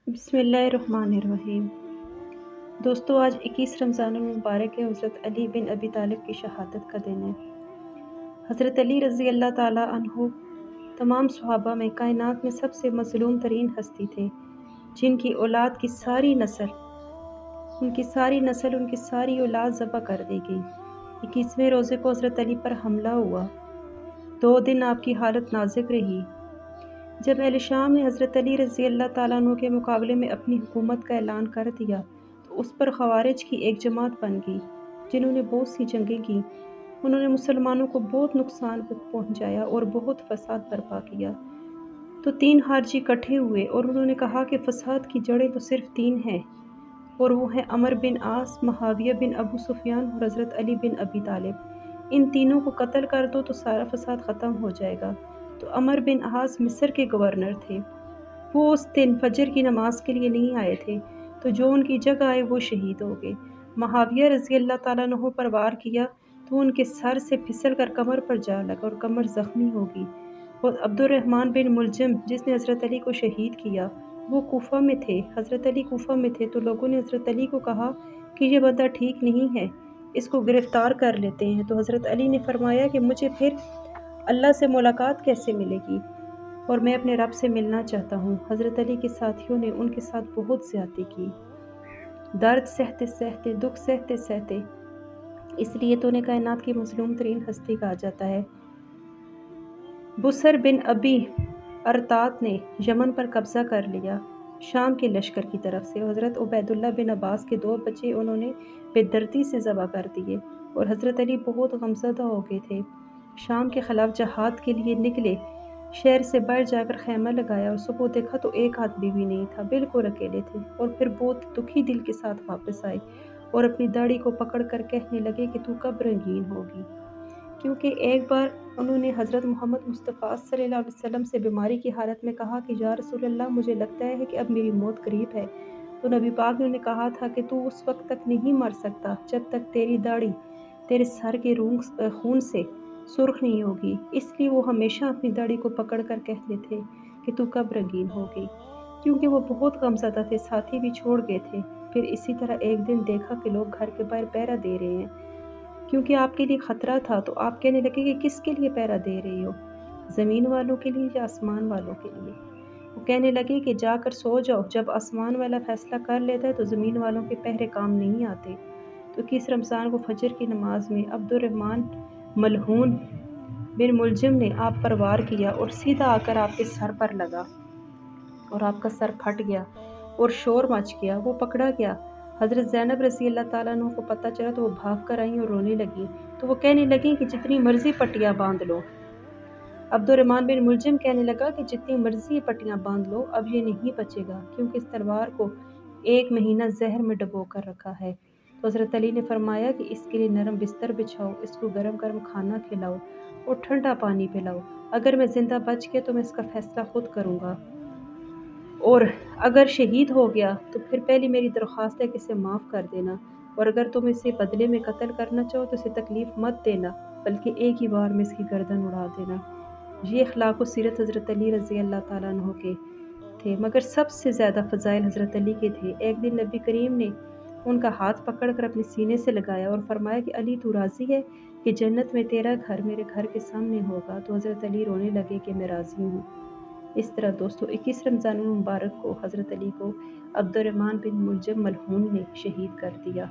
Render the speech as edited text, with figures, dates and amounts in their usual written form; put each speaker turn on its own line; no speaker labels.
बिस्मिल्लाहिर्रहमानिर्रहीम। दोस्तों, आज 21 रमज़ान मुबारक है। हज़रत अली बिन अबी तालिब की शहादत का दिन है। हज़रत अली रज़ी अल्लाह ताला अन्हु तमाम सहाबा में कायनात में सबसे मज़लूम तरीन हस्ती थे, जिनकी औलाद की सारी नस्ल उनकी सारी औलाद ज़बह कर दी गई। 21वें रोज़े को हज़रत अली पर हमला हुआ। 2 दिन आपकी हालत नाज़ुक रही। जब अहले शाम ने हज़रत अली रज़ी अल्लाह ताला अन्हु के मुकाबले में अपनी हुकूमत का ऐलान कर दिया, तो उस पर ख़वारिज की एक जमात बन गई, जिन्होंने बहुत सी जंगें की। उन्होंने मुसलमानों को बहुत नुकसान पहुँचाया और बहुत फ़साद बर्पा किया। तो 3 खारजी इकट्ठे हुए और उन्होंने कहा कि फ़साद की जड़ें तो सिर्फ़ 3 हैं, और वो हैं अमर बिन आस, मुआविया बिन अबू सुफियान और हज़रत अली बिन अबी तालिब। इन तीनों को कत्ल कर दो तो सारा फ़साद ख़त्म हो जाएगा। तो अमर बिन आस मिस्र के गवर्नर थे। वो उस दिन फजर की नमाज के लिए नहीं आए थे, तो जो उनकी जगह आए वो शहीद हो गए। मुआविया रज़ी अल्लाह ताला अन्हु पर वार किया तो उनके सर से फिसल कर कमर पर जा लगा और कमर ज़ख्मी हो गई। और अब्दुर्रहमान बिन मुलजम, जिसने हज़रत अली को शहीद किया, वो कूफा में थे। हज़रत अली कूफा में थे, तो लोगों ने हज़रत अली को कहा कि ये बंदा ठीक नहीं है, इसको गिरफ़्तार कर लेते हैं। तो हज़रत अली ने फरमाया कि मुझे फिर अल्लाह से मुलाकात कैसे मिलेगी, और मैं अपने रब से मिलना चाहता हूँ। हज़रत अली के साथियों ने उनके साथ बहुत ज़्यादती की, दर्द सहते सहते, दुख सहते सहते। इसलिए तो उन्हें कायनात की मज़लूम तरीन हस्ती कहा जाता है। बुसर बिन अबी अरतात ने यमन पर कब्ज़ा कर लिया, शाम के लश्कर की तरफ से। हज़रत उबैदुल्लाह बिन अब्बास के 2 बच्चे उन्होंने बेदर्दी से ज़बह कर दिए, और हज़रत अली बहुत गमज़दा हो गए थे। शाम के ख़िलाफ़ जहाद के लिए निकले, शहर से बाहर जाकर खैमा लगाया और सुबह देखा तो एक आदमी भी नहीं था, बिल्कुल अकेले थे। और फिर बहुत दुखी दिल के साथ वापस आए और अपनी दाढ़ी को पकड़ कर कहने लगे कि तू कब रंगीन होगी। क्योंकि एक बार उन्होंने हज़रत मोहम्मद मुस्तफ़ा सल्लल्लाहु अलैहि वसल्लम से बीमारी की हालत में कहा कि या रसूल अल्लाह, मुझे लगता है कि अब मेरी मौत करीब है। तो नबी पाक ने उन्हें कहा था कि तू उस वक्त तक नहीं मर सकता जब तक तेरी दाढ़ी तेरे सर के खून से सुर्ख नहीं होगी। इसलिए वो हमेशा अपनी दाढ़ी को पकड़ कर कहते थे कि तू कब रंगीन होगी, क्योंकि वो बहुत गमज़दा थे, साथी भी छोड़ गए थे। फिर इसी तरह एक दिन देखा कि लोग घर के बाहर पहरा दे रहे हैं, क्योंकि आपके लिए ख़तरा था। तो आप कहने लगे कि किसके लिए पहरा दे रही हो, ज़मीन वालों के लिए या आसमान वालों के लिए? वो कहने लगे कि जाकर सो जाओ, जब आसमान वाला फ़ैसला कर लेता है तो ज़मीन वालों के पहरे काम नहीं आते। तो 21 रमज़ान को फजर की नमाज में अब्दुर्रहमान मलहून बिन मुलजिम ने आप पर वार किया और सीधा आकर आपके सर पर लगा और आपका सर फट गया और शोर मच गया। वो पकड़ा गया। हज़रत ज़ैनब रज़ी अल्लाह ताला अन्हा को पता चला तो वो भाग कर आईं और रोने लगी। तो वो कहने लगी कि जितनी मर्ज़ी पट्टियाँ बांध लो। अब्दुर्रहमान बिन मुलजिम कहने लगा कि जितनी मर्ज़ी पट्टियाँ बांध लो, अब ये नहीं बचेगा, क्योंकि इस तलवार को 1 महीना ज़हर में डुबो कर रखा है। तो हज़रत अली ने फरमाया कि इसके लिए नरम बिस्तर बिछाओ, इसको गरम गरम खाना खिलाओ और ठंडा पानी पिलाओ। अगर मैं ज़िंदा बच गया तो मैं इसका फ़ैसला खुद करूँगा, और अगर शहीद हो गया तो फिर पहली मेरी दरख्वास्त है कि इसे माफ़ कर देना, और अगर तुम इसे बदले में कत्ल करना चाहो तो इसे तकलीफ़ मत देना, बल्कि एक ही बार में इसकी गर्दन उड़ा देना। ये अखलाक व सीरत हज़रत अली रज़ी अल्लाह ताला अन्हु के थे, मगर सबसे ज़्यादा फ़ज़ाइल हज़रत अली के थे। एक दिन नबी करीम ने उनका हाथ पकड़कर अपने सीने से लगाया और फरमाया कि अली, तू राज़ी है कि जन्नत में तेरा घर मेरे घर के सामने होगा? तो हज़रत अली रोने लगे कि मैं राज़ी हूँ। इस तरह दोस्तों, 21 रमज़ान मुबारक को हज़रत अली को अब्दुर्रहमान बिन मुलजम मलहून ने शहीद कर दिया।